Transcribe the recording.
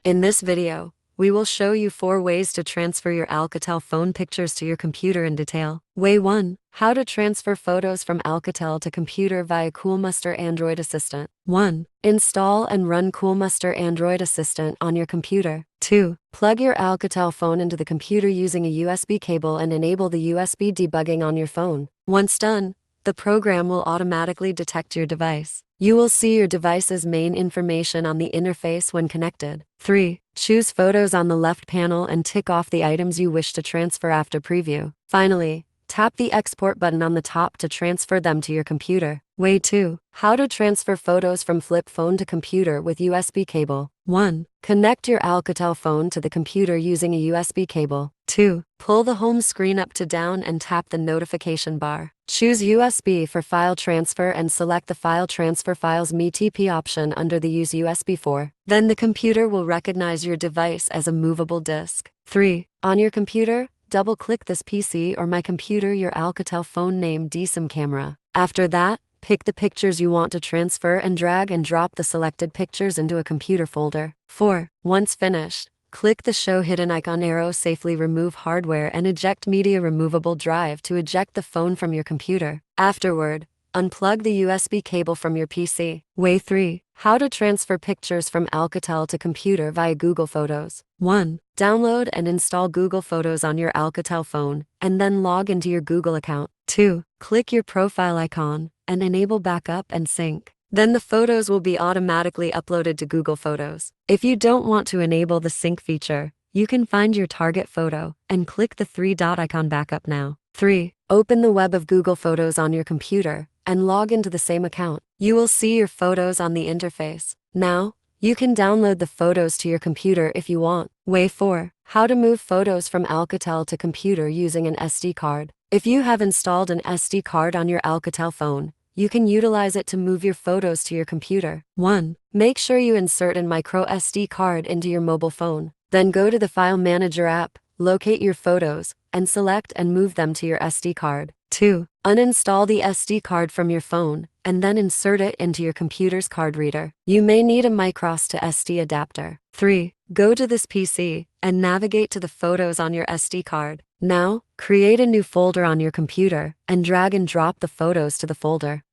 In this video, we will show you 4 ways to transfer your Alcatel phone pictures to your computer in detail. Way 1. How to transfer photos from Alcatel to computer via Coolmuster Android Assistant. 1. Install and run Coolmuster Android Assistant on your computer. 2. Plug your Alcatel phone into the computer using a USB cable and enable the USB debugging on your phone. Once done, the program will automatically detect your device. You will see your device's main information on the interface when connected. 3. Choose photos on the left panel and tick off the items you wish to transfer after preview. Finally, tap the export button on the top to transfer them to your computer. Way 2. How to transfer photos from flip phone to computer with USB cable. 1. Connect your Alcatel phone to the computer using a USB cable. 2. Pull the home screen up to down and tap the notification bar. Choose USB for file transfer and select the File Transfer Files MTP option under the Use USB for. Then the computer will recognize your device as a movable disk. 3. On your computer, double-click this PC or My Computer your Alcatel phone name DSIM camera. After that, pick the pictures you want to transfer and drag and drop the selected pictures into a computer folder. 4. Once finished, click the Show Hidden Icon arrow. Safely remove hardware and eject media removable drive to eject the phone from your computer. Afterward, unplug the USB cable from your PC. Way 3. How to transfer pictures from Alcatel to computer via Google Photos. 1. Download and install Google Photos on your Alcatel phone, and then log into your Google account. 2. Click your profile icon and enable backup and sync. Then the photos will be automatically uploaded to Google Photos. If you don't want to enable the sync feature, you can find your target photo and click the 3-dot icon Backup Now. 3. Open the web of Google Photos on your computer and log into the same account. You will see your photos on the interface. Now, you can download the photos to your computer if you want. Way 4. How to move photos from Alcatel to computer using an SD card. If you have installed an SD card on your Alcatel phone, you can utilize it to move your photos to your computer. 1. Make sure you insert a micro SD card into your mobile phone. Then go to the File Manager app, locate your photos, and select and move them to your SD card. 2. Uninstall the SD card from your phone, and then insert it into your computer's card reader. You may need a micros to SD adapter. 3. Go to this PC and navigate to the photos on your SD card. Now, create a new folder on your computer and drag and drop the photos to the folder.